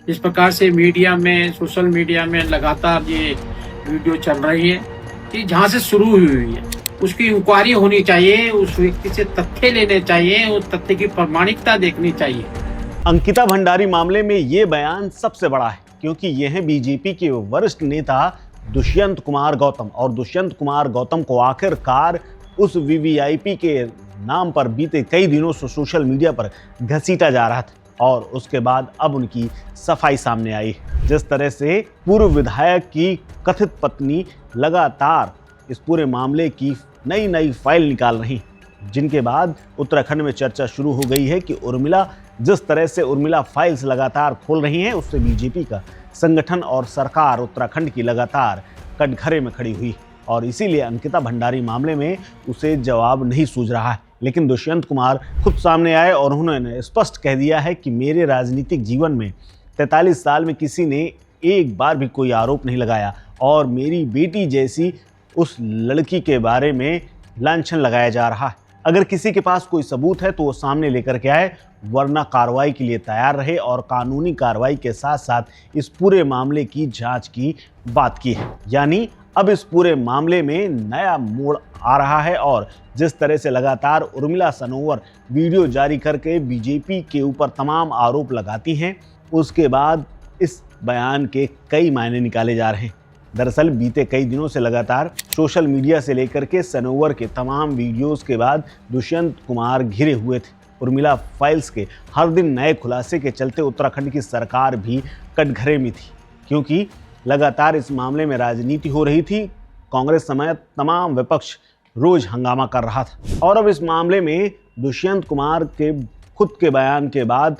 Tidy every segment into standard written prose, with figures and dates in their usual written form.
इस प्रकार से मीडिया में, सोशल मीडिया में लगातार ये वीडियो चल रही है कि जहाँ से शुरू हुई है उसकी इंक्वायरी होनी चाहिए, उस व्यक्ति से तथ्य लेने चाहिए, उस तथ्य की प्रामाणिकता देखनी चाहिए। अंकिता भंडारी मामले में ये बयान सबसे बड़ा है क्योंकि ये है बीजेपी के वरिष्ठ नेता दुष्यंत कुमार गौतम, और दुष्यंत कुमार गौतम को आखिरकार उस वीवीआईपी के नाम पर बीते कई दिनों से सोशल मीडिया पर घसीटा जा रहा था और उसके बाद अब उनकी सफाई सामने आई। जिस तरह से पूर्व विधायक की कथित पत्नी लगातार इस पूरे मामले की नई नई फाइल निकाल रही, जिनके बाद उत्तराखंड में चर्चा शुरू हो गई है कि उर्मिला, जिस तरह से उर्मिला फाइल्स लगातार खोल रही हैं, उससे बीजेपी का संगठन और सरकार उत्तराखंड की लगातार कटघरे में खड़ी हुई और इसीलिए अंकिता भंडारी मामले में उसे जवाब नहीं सूझ रहा है। लेकिन दुष्यंत कुमार खुद सामने आए और उन्होंने स्पष्ट कह दिया है कि मेरे राजनीतिक जीवन में 43 साल में किसी ने एक बार भी कोई आरोप नहीं लगाया और मेरी बेटी जैसी उस लड़की के बारे में लांछन लगाया जा रहा है। अगर किसी के पास कोई सबूत है तो वो सामने लेकर के आए, वरना कार्रवाई के लिए तैयार रहे और कानूनी कार्रवाई के साथ साथ इस पूरे मामले की जांच की बात की है। यानी अब इस पूरे मामले में नया मोड़ आ रहा है और जिस तरह से लगातार उर्मिला सनोवर वीडियो जारी करके बीजेपी के ऊपर तमाम आरोप लगाती हैं, उसके बाद इस बयान के कई मायने निकाले जा रहे हैं। दरअसल बीते कई दिनों से लगातार सोशल मीडिया से लेकर के सनोवर के तमाम वीडियोस के बाद दुष्यंत कुमार घिरे हुए थे। उर्मिला फाइल्स के हर दिन नए खुलासे के चलते उत्तराखंड की सरकार भी कटघरे में थी क्योंकि लगातार इस मामले में राजनीति हो रही थी। कांग्रेस समेत तमाम विपक्ष रोज हंगामा कर रहा था और अब इस मामले में दुष्यंत कुमार के खुद के बयान के बाद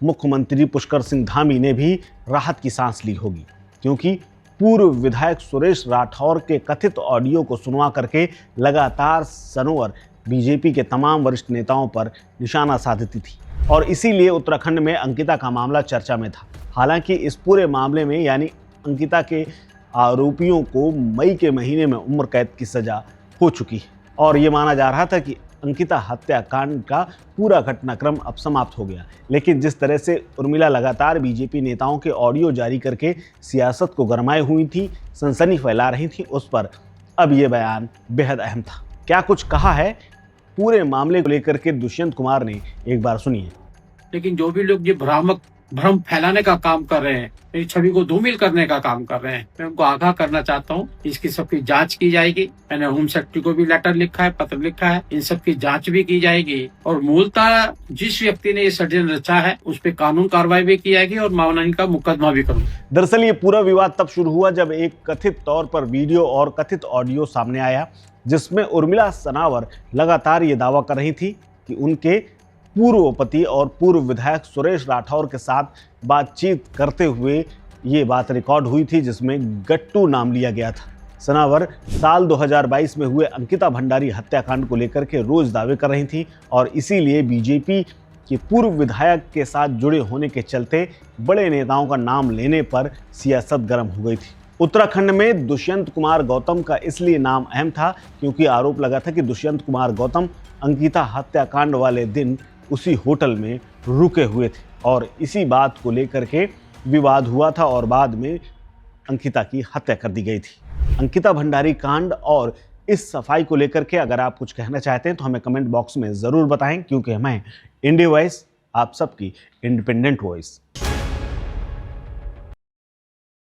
मुख्यमंत्री पुष्कर सिंह धामी ने भी राहत की सांस ली होगी क्योंकि पूर्व विधायक सुरेश राठौर के कथित ऑडियो को सुनवा करके लगातार सनोवर बीजेपी के तमाम वरिष्ठ नेताओं पर निशाना साधती थी और इसीलिए उत्तराखंड में अंकिता का मामला चर्चा में था। हालांकि इस पूरे मामले में यानी अंकिता के आरोपियों को मई के महीने में उम्र कैद की सजा हो चुकी है और ये माना जा रहा था कि अंकिता हत्याकांड का पूरा घटनाक्रम अब समाप्त हो गया। लेकिन जिस तरह से उर्मिला लगातार बीजेपी नेताओं के ऑडियो जारी करके सियासत को गरमाए हुई थी, सनसनी फैला रही थी, उस पर अब ये बयान बेहद अहम था। क्या कुछ कहा है पूरे मामले को लेकर के दुष्यंत कुमार ने, एक बार सुनिए। लेकिन जो भी लोग ये भ्रम फैलाने का काम कर रहे हैं, मेरी छवि को धूमिल करने का काम कर रहे हैं, मैं उनको आगाह करना चाहता हूँ। इसकी सबकी जांच की जाएगी। मैंने होम सेक्रेटरी को भी लेटर लिखा है, पत्र लिखा है, इन सब की जांच भी की जाएगी और मूलतः जिस व्यक्ति ने ये षड्यंत्र रचा है उस पर कानून कार्रवाई भी की जाएगी और मानहानि का मुकदमा भी करूंगा। दरअसल ये पूरा विवाद तब शुरू हुआ जब एक कथित तौर पर वीडियो और कथित ऑडियो सामने आया जिसमें उर्मिला सनावर लगातार ये दावा कर रही थी कि उनके पूर्व पति और पूर्व विधायक सुरेश राठौर के साथ बातचीत करते हुए ये बात रिकॉर्ड हुई थी जिसमें गट्टू नाम लिया गया था। सनावर साल 2022 में हुए अंकिता भंडारी हत्याकांड को लेकर के रोज दावे कर रही थी और इसीलिए बीजेपी के पूर्व विधायक के साथ जुड़े होने के चलते बड़े नेताओं का नाम लेने पर सियासत गर्म हो गई थी। उत्तराखंड में दुष्यंत कुमार गौतम का इसलिए नाम अहम था क्योंकि आरोप लगा था कि दुष्यंत कुमार गौतम अंकिता हत्याकांड वाले दिन उसी होटल में रुके हुए थे और इसी बात को लेकर के विवाद हुआ था और बाद में अंकिता की हत्या कर दी गई थी। अंकिता भंडारी कांड और इस सफाई को लेकर के अगर आप कुछ कहना चाहते हैं तो हमें कमेंट बॉक्स में ज़रूर बताएं क्योंकि हमें इंडिया वॉइस आप सबकी इंडिपेंडेंट वॉइस।